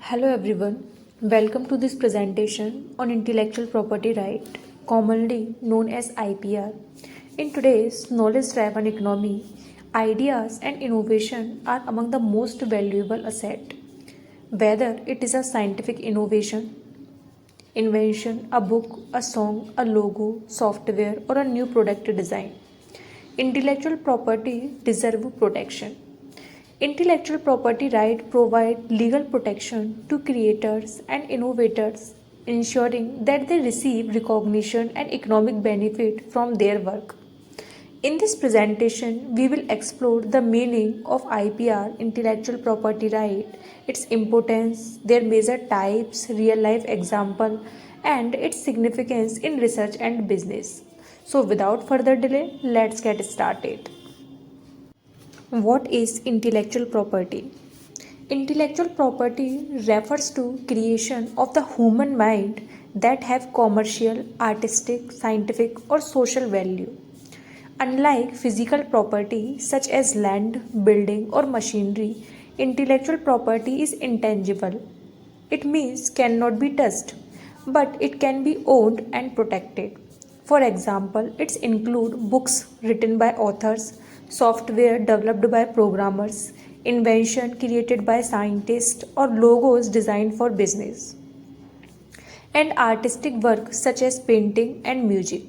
Hello everyone, welcome to this presentation on intellectual property right, commonly known as IPR. In today's knowledge-driven economy, ideas and innovation are among the most valuable asset. Whether it is a scientific innovation, invention, a book, a song, a logo, software, or a new product design, intellectual property deserve protection. Intellectual property rights provide legal protection to creators and innovators, ensuring that they receive recognition and economic benefit from their work. In this presentation, we will explore the meaning of IPR, intellectual property right, its importance, their major types, real life example, and its significance in research and business. So, without further delay, let's get started. What is intellectual property? Intellectual property refers to creation of the human mind that have commercial, artistic, scientific or social value. Unlike physical property such as land, building or machinery, intellectual property is intangible. It means cannot be touched, but it can be owned and protected. For example, it include books written by authors, software developed by programmers, invention created by scientists, or logos designed for business, and artistic work such as painting and music.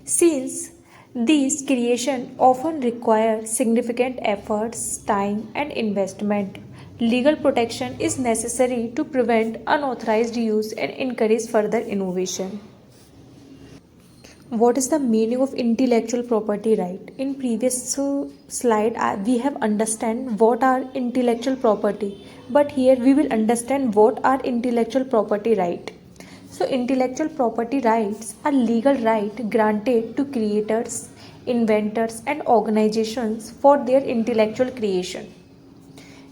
Since these creations often require significant efforts, time, and investment, legal protection is necessary to prevent unauthorized use and encourage further innovation. What is the meaning of intellectual property right? In previous slide we have understand what are intellectual property, but here we will understand what are intellectual property right. So intellectual property rights are legal right granted to creators, inventors and organizations for their intellectual creation.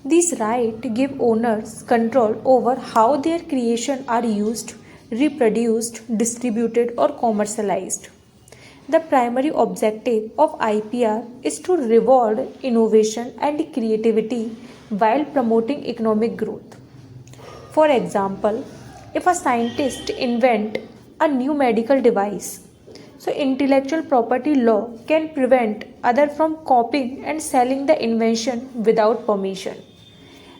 These rights give owners control over how their creations are used, reproduced, distributed, or commercialized. The primary objective of IPR is to reward innovation and creativity while promoting economic growth. For example, if a scientist invent a new medical device, so intellectual property law can prevent others from copying and selling the invention without permission.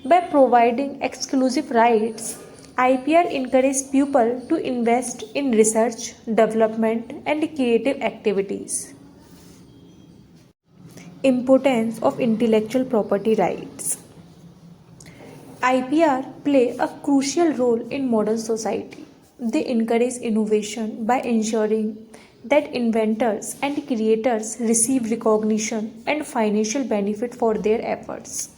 By providing exclusive rights, IPR encourages people to invest in research, development, and creative activities. Importance of intellectual property rights. IPR play a crucial role in modern society. They encourage innovation by ensuring that inventors and creators receive recognition and financial benefit for their efforts.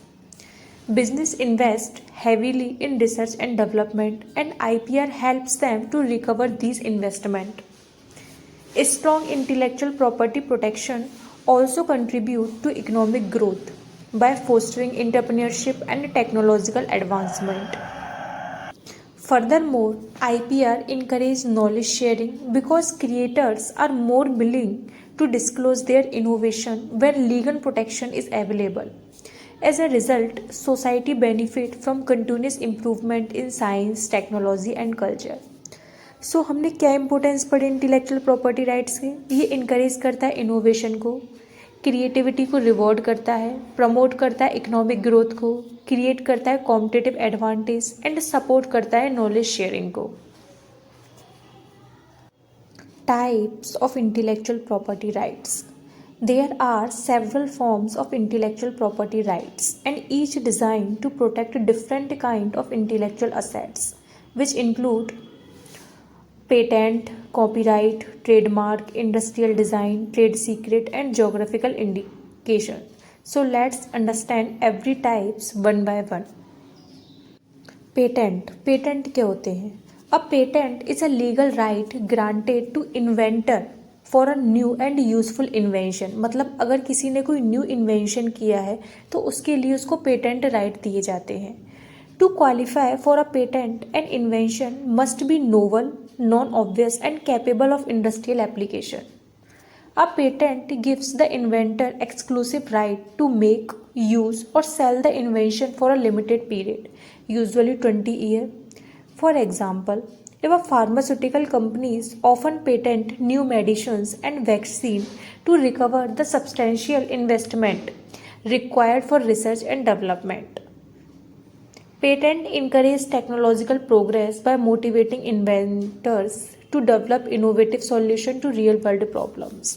Business invest heavily in research and development, and IPR helps them to recover these investment. A strong intellectual property protection also contribute to economic growth by fostering entrepreneurship and technological advancement. Furthermore, IPR encourages knowledge sharing because creators are more willing to disclose their innovation when legal protection is available. As a result, society benefit from continuous improvement in science, technology and culture. सो हमने क्या importance पढ़ी intellectual property rights के? ये encourage करता है innovation को, creativity को reward करता है, प्रमोट करता है इकोनॉमिक ग्रोथ को, क्रिएट करता है कॉम्पिटिटिव एडवांटेज एंड सपोर्ट करता है नॉलेज शेयरिंग को. Types of intellectual property rights. There are several forms of intellectual property rights and each designed to protect different kind of intellectual assets, which include patent, copyright, trademark, industrial design, trade secret and geographical indication. So let's understand every types one by one. Patent. Patent क्या होते हैं? A patent is a legal right granted to inventor for a new and useful invention. मतलब अगर किसी ने कोई new invention किया है तो उसके लिए उसको पेटेंट राइट दिए जाते हैं. To qualify for a patent an invention must be novel, non obvious and capable of industrial application. A patent gives the inventor exclusive right to make, use, or sell the invention for a limited period, usually 20 years. For example, if a pharmaceutical companies often patent new medicines and vaccine to recover the substantial investment required for research and development. Patent encourage technological progress by motivating inventors to develop innovative solution to real world problems.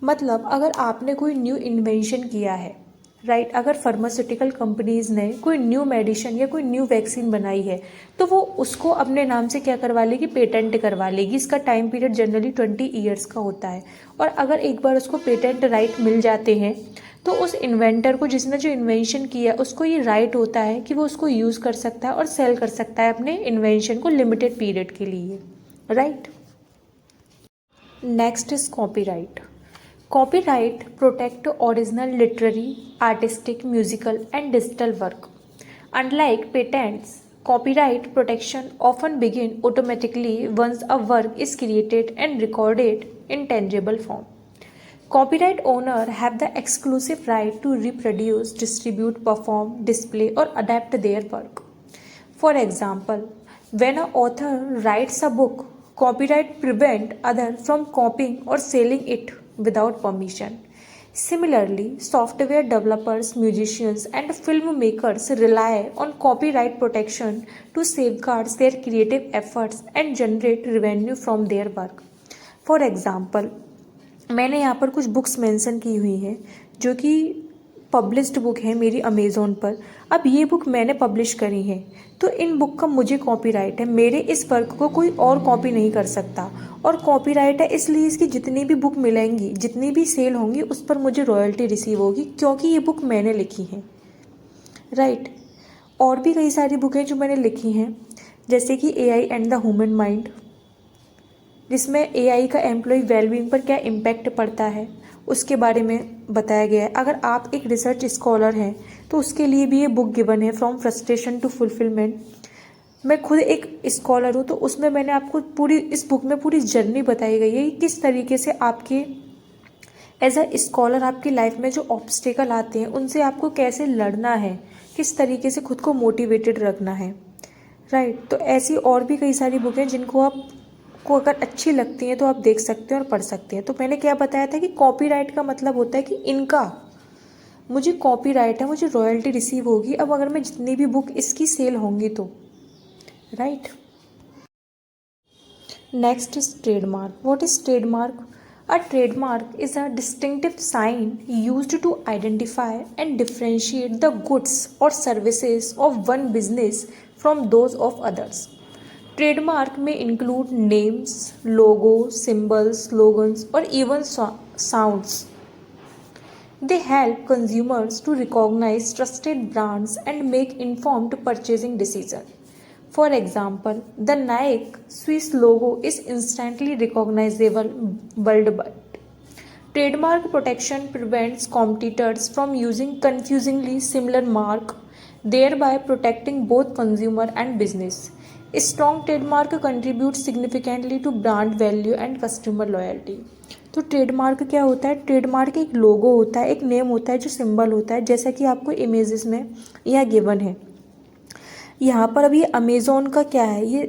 मतलब अगर आपने कोई new invention किया है, right, अगर pharmaceutical companies ने कोई new medicine या कोई न्यू वैक्सीन बनाई है तो वो उसको अपने नाम से क्या करवा लेगी, पेटेंट करवा लेगी. इसका टाइम पीरियड जनरली 20 ईयर्स का होता है. और अगर एक बार उसको पेटेंट राइट मिल जाते हैं तो उस इन्वेंटर को, जिसने जो इन्वेंशन किया है, उसको ये राइट होता है कि वो उसको यूज़ कर सकता है और सेल कर सकता है अपने इन्वेंशन को लिमिटेड पीरियड के लिए, right. Next is copyright. Copyright protect original literary, artistic, musical, and digital work. Unlike patents, copyright protection often begin automatically once a work is created and recorded in tangible form. Copyright owner have the exclusive right to reproduce, distribute, perform, display, or adapt their work. For example, when an author writes a book, copyright prevent others from copying or selling it without permission. Similarly, software developers, musicians, and filmmakers rely on copyright protection to safeguard their creative efforts and generate revenue from their work. For example, मैंने यहाँ पर कुछ books mention की हुई हैं जो कि published book है मेरी अमेज़ोन पर. अब ये बुक मैंने पब्लिश करी है तो इन बुक का मुझे कॉपीराइट है. मेरे इस वर्क को कोई और कॉपी नहीं कर सकता और कॉपीराइट है, इसलिए इसकी जितनी भी बुक मिलेंगी, जितनी भी सेल होंगी, उस पर मुझे रॉयल्टी रिसीव होगी क्योंकि ये बुक मैंने लिखी है, राइट. और भी कई सारी बुक हैं जो मैंने लिखी हैं, जैसे कि AI and the human mind, जिसमें AI का एम्प्लॉय वेलबींग पर क्या इम्पैक्ट पड़ता है उसके बारे में बताया गया है. अगर आप एक रिसर्च स्कॉलर हैं तो उसके लिए भी ये बुक गिवन है, फ्रॉम फ्रस्ट्रेशन टू फुलफिलमेंट. मैं खुद एक स्कॉलर हूँ तो उसमें मैंने आपको पूरी इस बुक में पूरी जर्नी बताई गई है कि किस तरीके से आपके एज अ स्कॉलर आपकी लाइफ में जो ऑब्स्टेकल आते हैं उनसे आपको कैसे लड़ना है, किस तरीके से खुद को मोटिवेटेड रखना है, राइट. तो ऐसी और भी कई सारी बुक हैं जिनको आपको अगर अच्छी लगती हैं तो आप देख सकते हैं और पढ़ सकते हैं. तो मैंने क्या बताया था कि कॉपीराइट का मतलब होता है कि इनका मुझे कॉपीराइट है, मुझे रॉयल्टी रिसीव होगी अब अगर मैं जितनी भी बुक इसकी सेल होंगी तो, right. Next is trademark. What is trademark? A trademark is a distinctive sign used to identify and differentiate the goods or services of one business from those of others. Trademark may include names, logos, symbols, slogans, or even sounds. They help consumers to recognize trusted brands and make informed purchasing decisions. For example, the Nike Swiss logo is instantly recognizable worldwide. Trademark protection prevents competitors from using confusingly similar mark, thereby protecting both consumer and business. A strong trademark contributes significantly to brand value and customer loyalty. तो trademark क्या होता है? Trademark एक लोगो होता है, एक name होता है, जो सिंबल होता है, जैसा कि आपको इमेजेस में यह गिवन है. यहाँ पर अभी अमेज़ॉन का क्या है, ये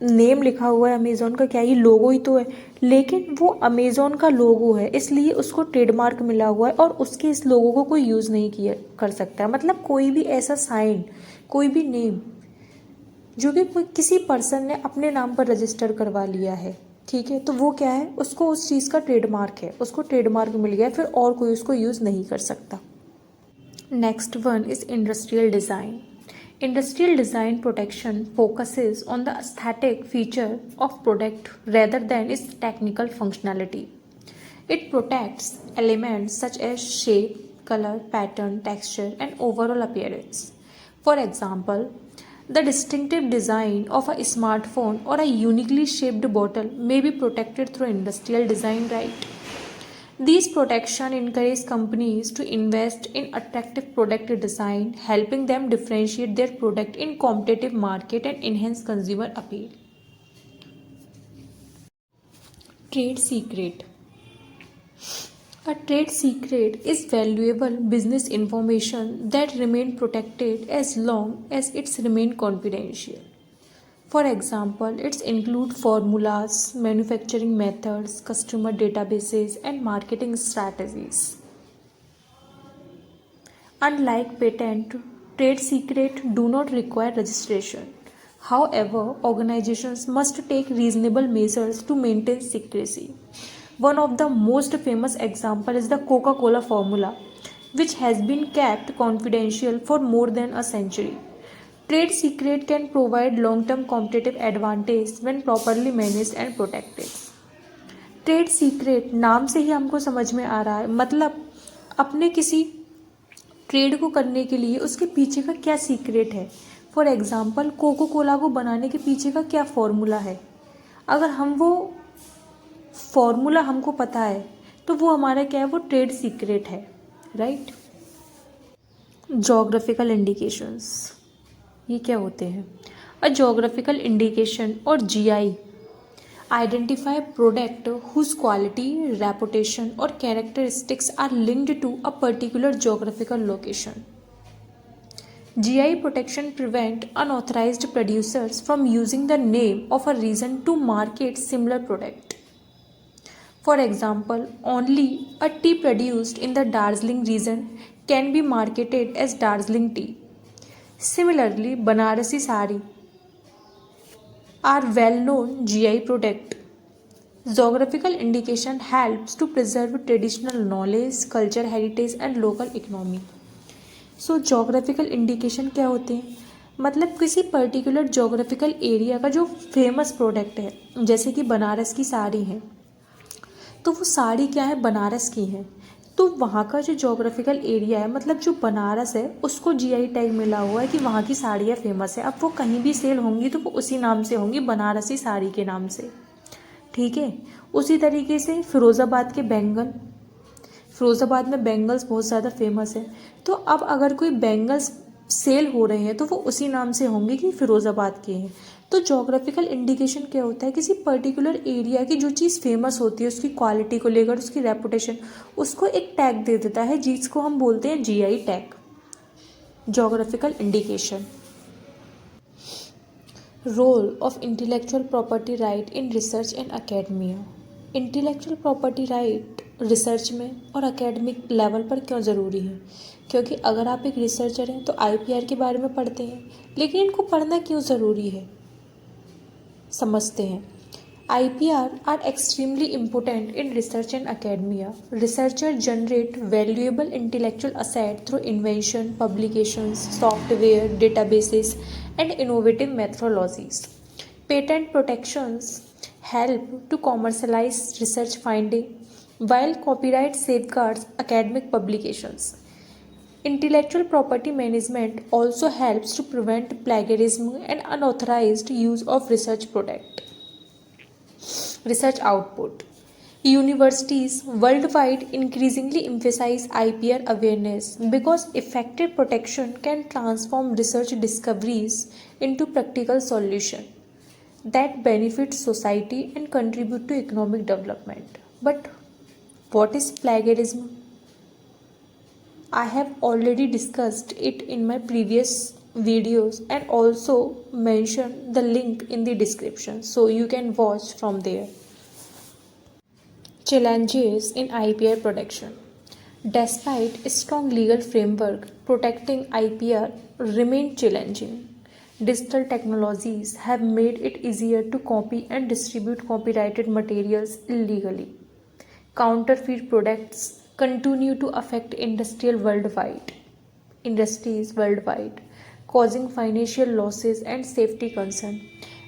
नेम लिखा हुआ है, अमेज़ॉन का क्या है, ये लोगो ही तो है, लेकिन वो अमेज़ॉन का लोगो है इसलिए उसको ट्रेडमार्क मिला हुआ है और उसके इस लोगो को कोई यूज़ नहीं किया कर सकता है. मतलब कोई भी ऐसा साइन, कोई भी नेम जो कि कोई किसी पर्सन ने अपने नाम पर रजिस्टर करवा लिया है, ठीक है, तो वो क्या है, उसको उस चीज़ का ट्रेडमार्क है, उसको ट्रेडमार्क मिल गया, फिर और कोई उसको यूज़ नहीं कर सकता. Next one is industrial design. Industrial design protection focuses on the aesthetic feature of product rather than its technical functionality. It protects elements such as shape, color, pattern, texture, and overall appearance. For example, the distinctive design of a smartphone or a uniquely shaped bottle may be protected through industrial design right. These protection encourage companies to invest in attractive product design, helping them differentiate their product in competitive market and enhance consumer appeal. Trade secret. A trade secret is valuable business information that remain protected as long as it's remain confidential. For example, it's include formulas, manufacturing methods, customer databases, and marketing strategies. Unlike patent, trade secret do not require registration. However, organizations must take reasonable measures to maintain secrecy. One of the most famous example is the Coca-Cola formula, which has been kept confidential for more than a century. Trade secret can provide long-term competitive advantage when properly managed and protected. Trade secret नाम से ही हमको समझ में आ रहा है, मतलब अपने किसी ट्रेड को करने के लिए उसके पीछे का क्या सीक्रेट है. फॉर एग्जाम्पल, कोको कोला को बनाने के पीछे का क्या फॉर्मूला है. अगर हम वो फॉर्मूला हमको पता है तो वो हमारा क्या है, वो ट्रेड सीक्रेट है, राइट. जोग्राफिकल इंडिकेशंस, ये क्या होते हैं. अ जोग्राफिकल इंडिकेशन और GI identify product whose quality, reputation or characteristics are linked to a particular geographical location. GI protection prevent unauthorized producers from using the name of a region to market similar product. For example, only a tea produced in the Darjeeling region can be marketed as Darjeeling tea. Similarly, Banarasi sari are well-known GI product. Geographical indication helps to preserve traditional knowledge, culture heritage and local economy. So geographical indication क्या होते हैं, मतलब किसी particular geographical area का जो famous product है, जैसे कि बनारस की साड़ी है, तो वो साड़ी क्या है, बनारस की है, तो वहाँ का जो जोग्राफिकल एरिया है, मतलब जो बनारस है, उसको जीआई टैग मिला हुआ है कि वहाँ की साड़ियाँ फेमस है. अब वो कहीं भी सेल होंगी तो वो उसी नाम से होंगी, बनारसी साड़ी के नाम से, ठीक है. उसी तरीके से फिरोज़ाबाद के बैंगल, फिरोज़ाबाद में बैंगल्स बहुत ज़्यादा फेमस है, तो अब अगर कोई बैंगल्स सेल हो रहे हैं तो वो उसी नाम से होंगे कि फिरोज़ाबाद के हैं. तो जोग्राफिकल इंडिकेशन क्या होता है, किसी पर्टिकुलर एरिया की जो चीज़ फेमस होती है, उसकी क्वालिटी को लेकर, उसकी रेपुटेशन, उसको एक टैग दे देता है जिसको हम बोलते हैं GI tag, geographical indication. Role of intellectual property right in research and academia. Intellectual property right research में और एकेडमिक लेवल पर क्यों ज़रूरी है, क्योंकि अगर आप एक रिसर्चर हैं तो आईपीआर के बारे में पढ़ते हैं, लेकिन इनको पढ़ना क्यों ज़रूरी है, समझते हैं. IPR are extremely important in research and academia. Researchers generate valuable intellectual asset through invention, publications, software, databases, and innovative methodologies. Patent protections help to commercialize research finding, while copyright safeguards academic publications. Intellectual property management also helps to prevent plagiarism and unauthorized use of research product. Research output. Universities worldwide increasingly emphasize IPR awareness because effective protection can transform research discoveries into practical solutions that benefit society and contribute to economic development. But what is plagiarism? I have already discussed it in my previous videos and also mentioned the link in the description, so you can watch from there. Challenges in IPR protection. Despite a strong legal framework, protecting IPR remains challenging. Digital technologies have made it easier to copy and distribute copyrighted materials illegally. Counterfeit products continue to affect industries worldwide, causing financial losses and safety concerns.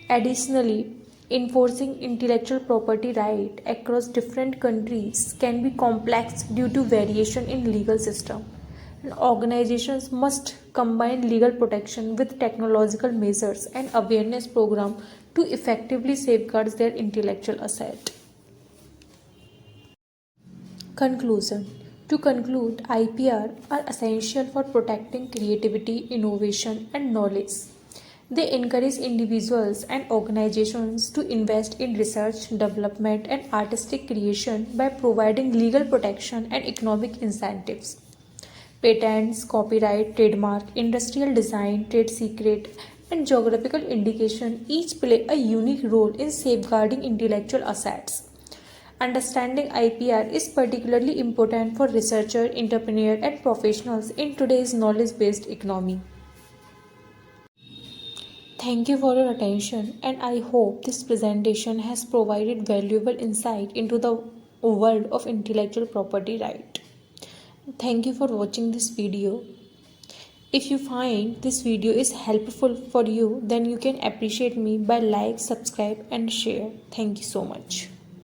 Additionally, enforcing intellectual property rights across different countries can be complex due to variation in legal system. And organizations must combine legal protection with technological measures and awareness program to effectively safeguard their intellectual asset. Conclusion. To conclude, IPR are essential for protecting creativity, innovation, and knowledge. They encourage individuals and organizations to invest in research, development, and artistic creation by providing legal protection and economic incentives. Patents, copyright, trademark, industrial design, trade secret, and geographical indication each play a unique role in safeguarding intellectual assets. Understanding IPR is particularly important for researchers, entrepreneurs, and professionals in today's knowledge based economy. Thank you for your attention, and I hope this presentation has provided valuable insight into the world of intellectual property right. Thank you for watching this video. If you find this video is helpful for you, then you can appreciate me by like, subscribe and share. Thank you so much.